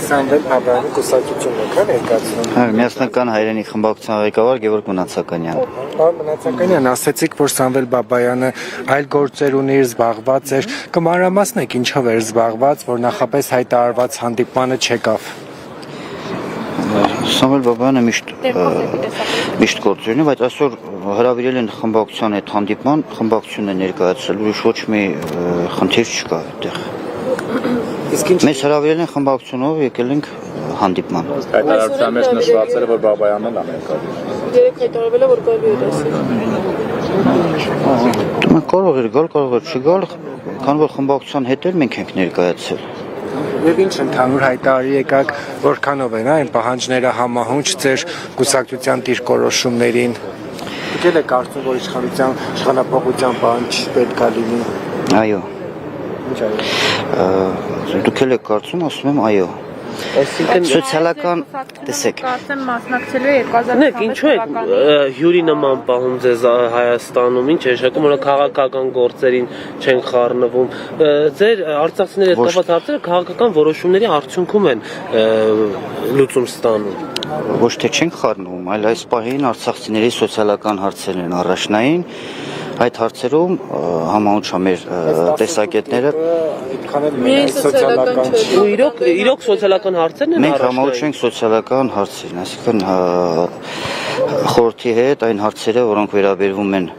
Սամվել Բաբայանի կուսակցությունն եք ներկայացնում։ Միասնական հայրենի խմբակցության ղեկավար Գևորգ Մնացականյան։ Պարոն Մնացականյան, ասացիք, որ Սամվել Բաբայանը այլ գործեր ունի, զբաղված էր, կմանրամասնեք ինչով էր զբաղված, որ նախապես հայտարարված հանդիպմանը չեկավ։ Սամվել Բաբայանը միշտ գործ ունի, բայց այսօր հրավիրել են խմբակցության այդ հանդիպման, խմբակցությունն է ներկայացրել, ուրիշ ոչ մի խնդիր չկա այդտեղ։ Մեզ հրավիրել են խմբակցությունով, եկել ենք հանդիպման։ Հայտարարության մեջ նշված էր, որ Բաբայանն է ներկայացել։ Երեք հայտարարվել է, որ գալու էր ասել։ Կարող էր գալ, կարող էր չգալ, քանի որ խմբակցության հետ էլ մենք ենք ներկայացել։ Եվ ինչ ընդհանուր հայտարարի եկաք, որքանով են այն պահանջները համահունչ ձեր կուսակցության դիրքորոշումներին։ Եկել է կարծում, որ իշխանապողության պահանջ պետք է լինի։ Այո։ Դուք էլ եք կարծում, ասում եմ այո։ Այսինքն սոցիալական տեսեք։ Կարծեմ մասնակցելու է 2016 Նեք ինչու է հյուրի նման պահում ձեզ Հայաստանում, ինչ է շակում, որ քաղաքական գործերին չեն խառնվում։ Ձեր արցախցիների հետ կապված հարցերը քաղաքական որոշումների արդյունքում են լուծում ստանում։ Ոչ թե չենք խառնվում, այլ այս պահին արցախցիների սոցիալական հարցերն են առաջնային։ Այդ հարցերում համահունչ է մեր տեսակետները։ Միայն սոցիալական չէ։ Իրոք սոցիալական հարցերն են Մենք համահունչ ենք սոցիալական հարցերին, այսինքն խորհրդի հետ այն հարցերը, որոնք վերաբերվում են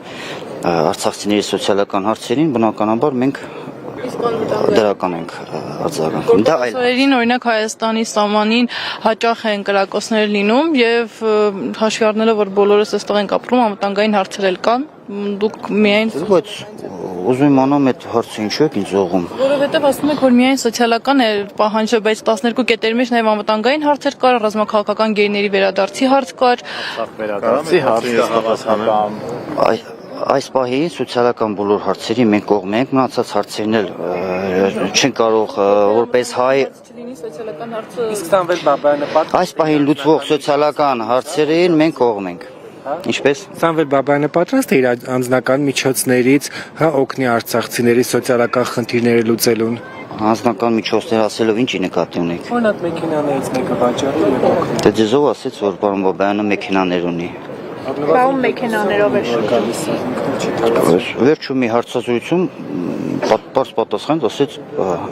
արցախցիների սոցիալական հարցերին, բնականաբար մենք դրական ենք արձագանքում։ Դա այլ Սորերին օրինակ Հայաստանի սահմանին հաճախ են կրակոցներ լինում եւ հաշվի առնելով որ բոլորս այստեղ ենք ապրում, անվտանգային հարցեր էլ կան, դուք միայն Բայց ուզում եմ անամ այդ հարցը ինչու եք ինձ ուղղում։ Որովհետեւ ասում եք որ միայն սոցիալական է պահանջը, բայց 12 կետերի մեջ նաեւ անվտանգային հարցեր կար, ռազմաքաղաքական գերիների վերադարձի հարց կար։ Վերադարձի հարցը Այս պահին սոցիալական բոլոր հարցերի մենք կողմ ենք, մնացած հարցերն էլ չեն կարող որպես հայ Իսկ Սամվել Բաբայանը այս պահին լուծվող սոցիալական հարցերին մենք կողմ ենք։ Ինչպես Սամվել Բաբայանը պատրաստ է իր անձնական միջոցներից օգնի արցախցիների սոցիալական խնդիրները լուծելուն։ Անձնական միջոցներ ասելով ինչի նկատի ունեք։ Օրինակ մեքենաներից մեկը վաճառել եւ օգնել։ Դե ձեզով ասեց որ պարոն Բաբայանը մեքենաներ ունի։ Բաում մեքենաներով է շրջում։ Վերջում մի հարցազրույցում պարզ պատասխան ասեց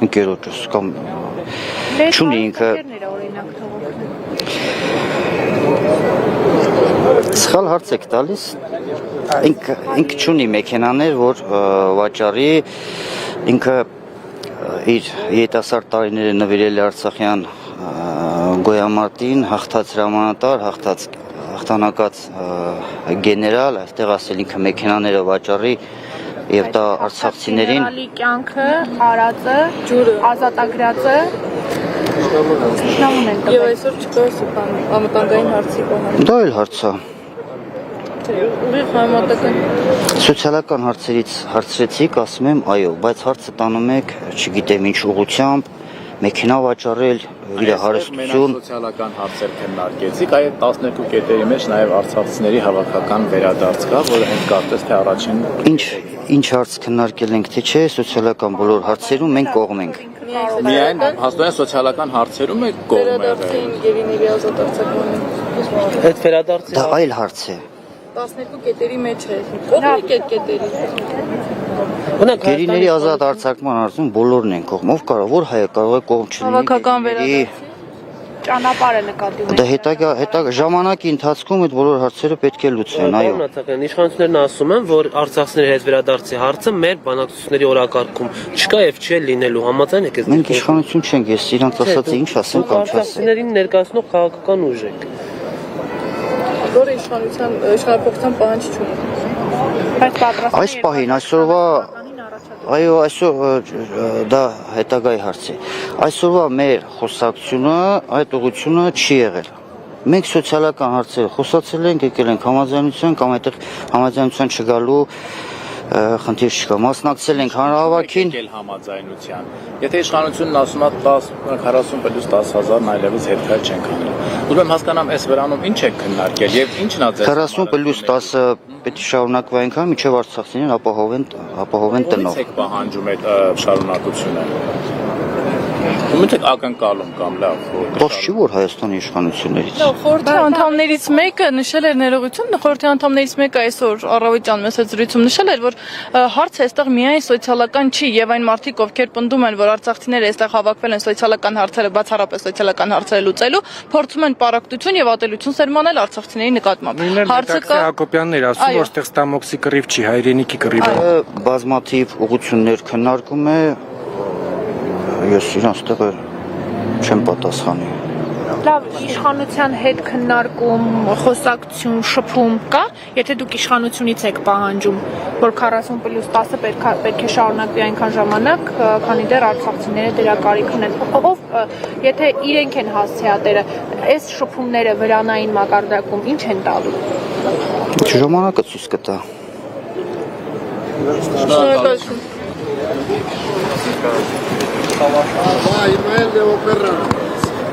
ընկերոջս կամ չունի ինքը Սխալ հարց եք տալիս ինքը չունի մեքենաներ որ վաճառի ինքը իր երիտասարդ տարիները նվիրել է Արցախյան գոյամարտին հաղթած հրամանատար հաղթանակած գեներալ, այստեղ ասել ինքը մեքենաները վաճառի եւ դա արցախցիներին Գեներալի կյանքը, արածը, ջուրը, ազատագրածը Եվ այսօր չկա անվտանգային հարցի պահանջ։ Դա էլ հարց է։ Ուրիշ համատական Սոցիալական հարցերից հարցրեցիք, ասում եմ այո, բայց հարցը տանում եք, չգիտեմ ինչ ուղղությամբ, մեքենա վաճառել, իր հարստություն սոցիալական հարցեր քննարկեցիք, այդ 12 կետերի մեջ նաև արցախցիների հավաքական վերադարձ կա, որը հենց կարծես թե առաջին Ինչ հարց քննարկել ենք, թե չէ, սոցիալական բոլոր հարցերում մենք կողմ ենք։ Միայն հաստատեն սոցիալական հարցերում եք կողմ եղել։ գերիների ազատարձակմանը։ Այդ վերադարձի Դա այլ հարց է։ 12 կետերի մեջ է։ Կողմի կետերի։ Գերիների ազատ արձակման հարցում բոլորն են կողմ։ Ով կարող, որ հայը կարող է կողմ չլինի։ Հավաքական վերադարձ Ճանապարհը նկատի ունեք։ Դա հետագա ժամանակի ընթացքում այդ բոլոր հարցերը պետք է լուծվեն, այո։ Իշխանություններն ասում են, որ արցախցիների հետ վերադարձի հարցը մեր բանակցությունների օրակարգում չկա եւ չի լինելու, համաձայն եք։ Մենք իշխանություն չենք, ես իրանց ասածը ինչ ասեմ կամ չասեմ։ Արցախցիներին ներկայացնող քաղաքական ուժ եք։ Որը իշխանապողության պահանջ չունի։ Բայց պատրաստ Այս պահին այսօրվա Այո, այսօր դա հետագայի հարց է։ Այսօրվա մեր խոսակցությունը այդ ուղղությունը չի եղել։ Մենք սոցիալական հարցեր խոսացել ենք, եկել ենք համաձայնության կամ այդտեղ համաձայնության չգալու խնդիր չկա։ Մասնակցել ենք հանրահավաքին։ Համաձայնության։ Եթե իշխանությունն ասում է 40 պլյուս 10,000 այլևս հետքայլ չենք անել։ Ուզում եմ հասկանամ, այս վրանում ինչ եք քննարկել եւ ինչն է ձեզ 40 պլյուս 10-ը պետք է շարունակվի այնքան, մինչև արցախցիներին ապահովեն տնով։ Ո՞նց եք պահանջում այդ շարունակությունը։ Ումից եք ակնկալում կամ լավ։ Ոչ չի որ Հայաստանի իշխանություններից։ Խորհրդի անդամներից մեկը նշել էր ներողություն, խորհրդի անդամներից մեկը այսօր առավոտյան մեծ զրույցում նշել էր, որ հարցը այստեղ միայն սոցիալական չի եւ այն մարդիկ, ովքեր պնդում են, որ արցախցիները այստեղ հավաքվել են սոցիալական հարցերը, բացառապես սոցիալական հարցերը լուծելու, փորձում են պարակտություն եւ ատելություն սերմանել արցախցիների նկատմամբ։ Հարցը կա Հակոբյանն էր ասում, որ այստեղ ստամոքսի կռիվ չի, հայրենիքի կռիվ է։ Բազմաթիվ ուղղություններ քննարկում է, ես իրանց տեղը չեմ պատասխանի։ Լավ, իշխանության հետ քննարկում, խոսակցություն, շփում կա, եթե դուք իշխանությունից եք պահանջում, որ 40+10-ը պետք է շարունակվի այնքան ժամանակ, քանի դեռ արցախցիները դրա կարիք ունեն։ Ով, եթե իրենք են հասցեատերը, այս շփումները վրանային մակարդակում ինչ են տալու։ Ժամանակը ցույց կտա։ Շնորհակալություն։